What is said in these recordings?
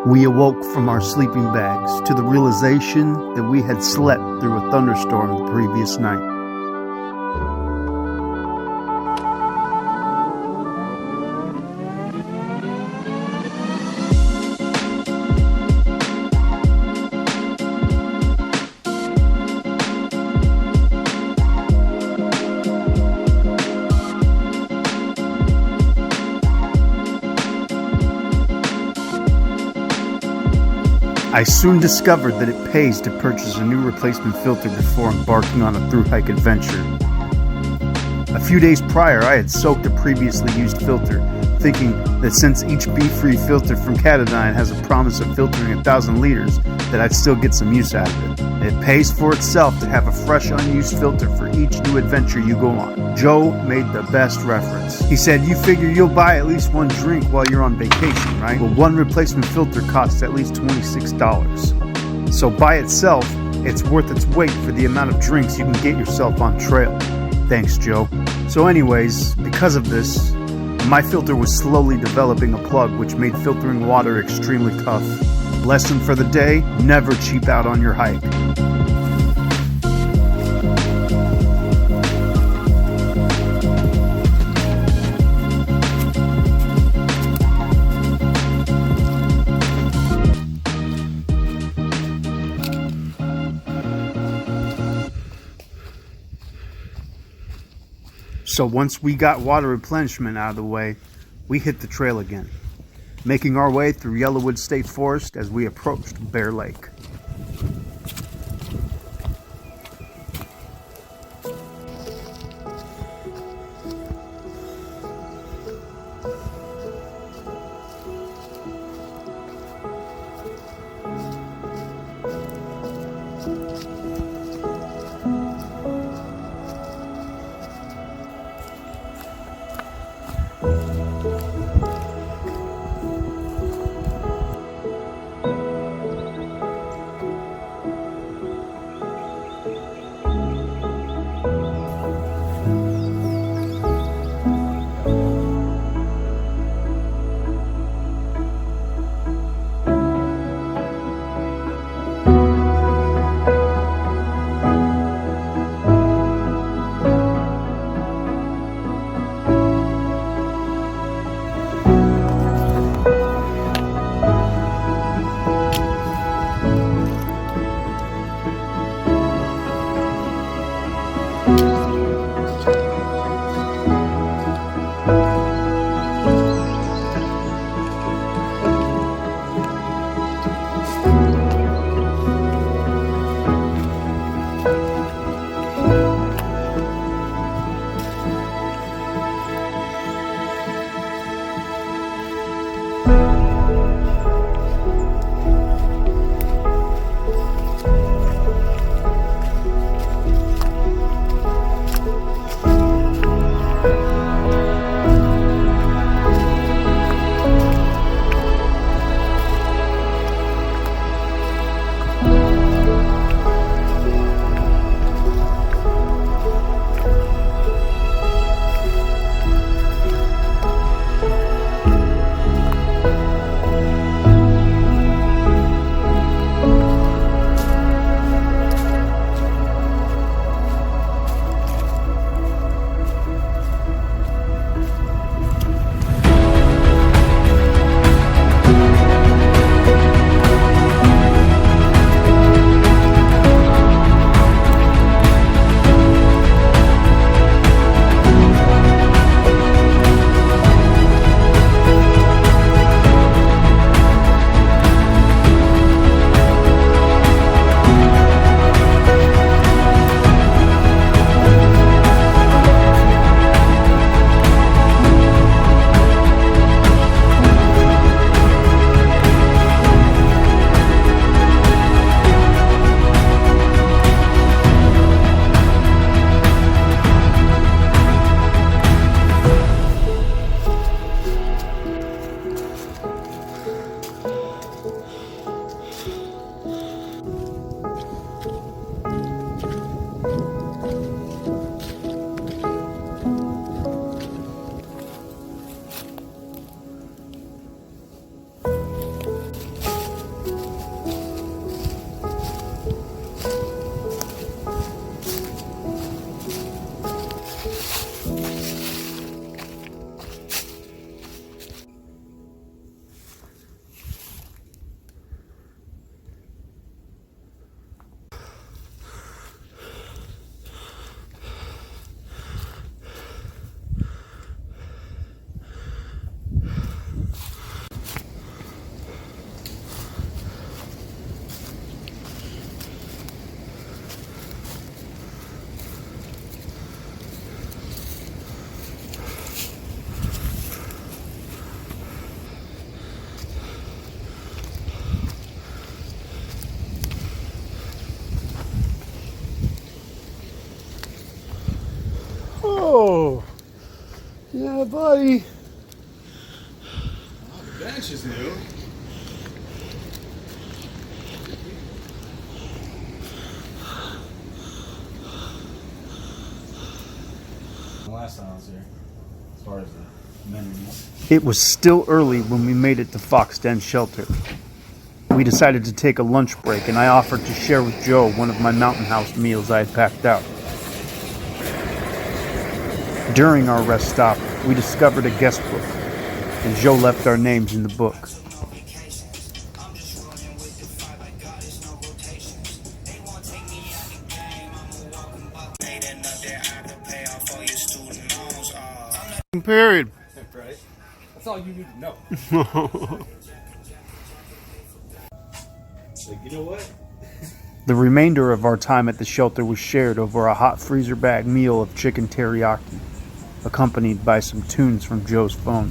We awoke from our sleeping bags to the realization that we had slept through a thunderstorm the previous night. I soon discovered that it pays to purchase a new replacement filter before embarking on a through-hike adventure. A few days prior, I had soaked a previously used filter, thinking that since each B-free filter from Katadyn has a promise of filtering 1,000 liters, that I'd still get some use out of it. It pays for itself to have a fresh, unused filter for each new adventure you go on. Joe made the best reference. He said, "You figure you'll buy at least one drink while you're on vacation, right? Well, one replacement filter costs at least $26. So by itself, it's worth its weight for the amount of drinks you can get yourself on trail." Thanks, Joe. So anyways, because of this, my filter was slowly developing a plug, which made filtering water extremely tough. Lesson for the day: never cheap out on your hike. So once we got water replenishment out of the way, we hit the trail again, making our way through Yellowwood State Forest as we approached Bear Lake. Oh, yeah, buddy. Oh, the bench is new. Last time I was here, as far as the memories. It was still early when we made it to Fox Den Shelter. We decided to take a lunch break, and I offered to share with Joe one of my mountain house meals I had packed out. During our rest stop, we discovered a guest book, and Joe left our names in the book. Period. Right? That's all you need to know. Like, you know what? The remainder of our time at the shelter was shared over a hot freezer bag meal of chicken teriyaki, accompanied by some tunes from Joe's phone.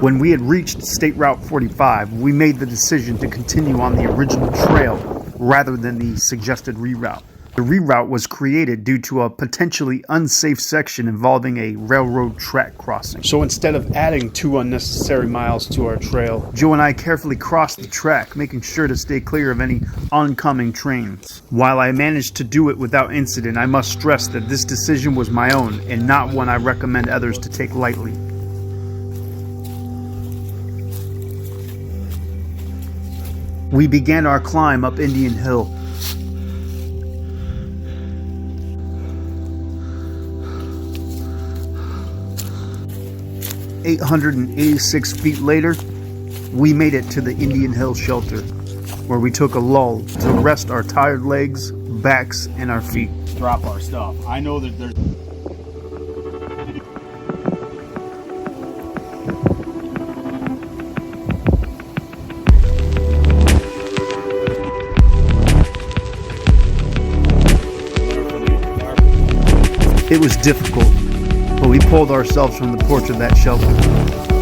When we had reached State Route 45, we made the decision to continue on the original trail rather than the suggested reroute. The reroute was created due to a potentially unsafe section involving a railroad track crossing. So instead of adding 2 unnecessary miles to our trail, Joe and I carefully crossed the track, making sure to stay clear of any oncoming trains. While I managed to do it without incident, I must stress that this decision was my own and not one I recommend others to take lightly. We began our climb up Indian Hill. "886 feet later, we made it to the Indian Hill shelter, where we took a lull to rest our tired legs, backs, and our feet. Drop our stuff. I know that there's... It was difficult, but we pulled ourselves from the porch of that shelter,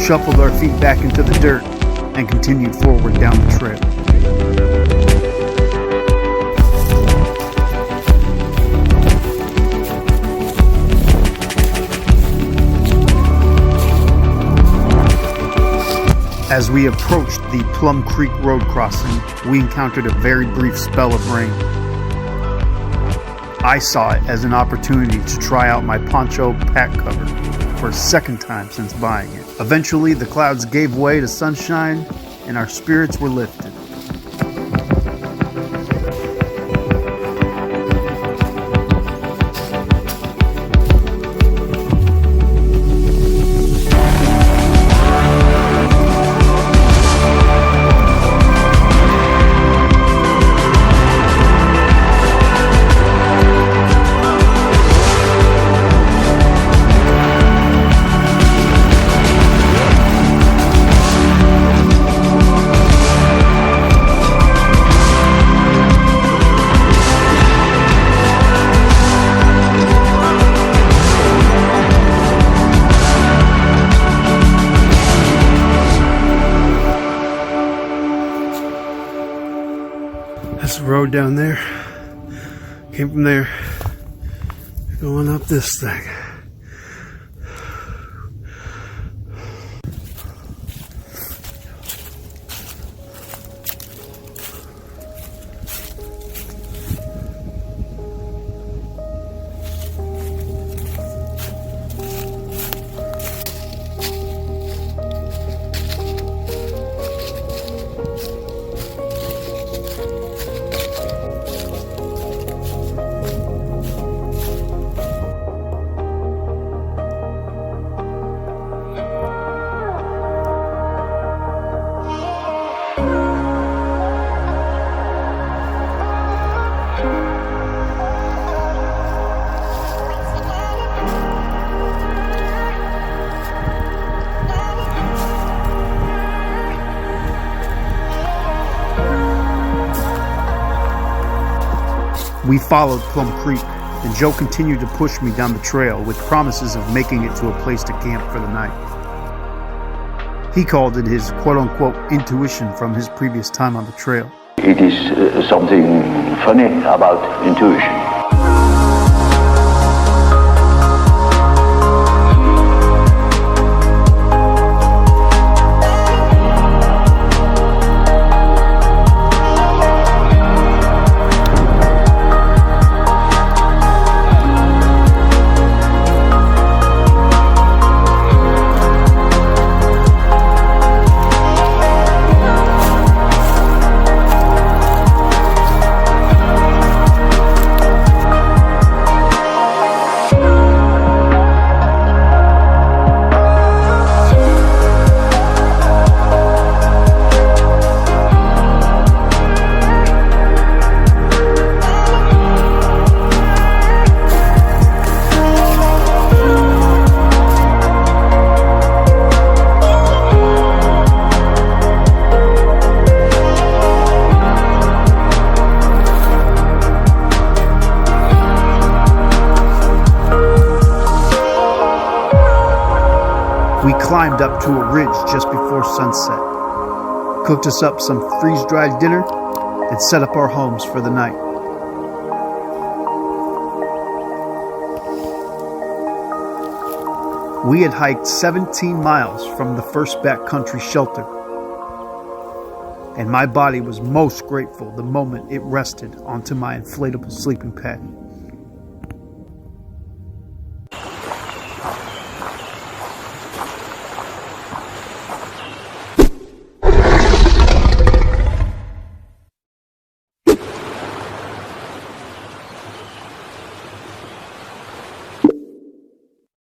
shuffled our feet back into the dirt, and continued forward down the trail. As we approached the Plum Creek Road crossing, we encountered a very brief spell of rain. I saw it as an opportunity to try out my poncho pack cover for a second time since buying it. Eventually, the clouds gave way to sunshine, and our spirits were lifted. road down there. Came from there, going up this thing. We followed Plum Creek, and Joe continued to push me down the trail with promises of making it to a place to camp for the night. He called it his quote-unquote intuition from his previous time on the trail. It is something funny about intuition. We climbed up to a ridge just before sunset, cooked us up some freeze-dried dinner, and set up our homes for the night. We had hiked 17 miles from the first backcountry shelter, and my body was most grateful the moment it rested onto my inflatable sleeping pad.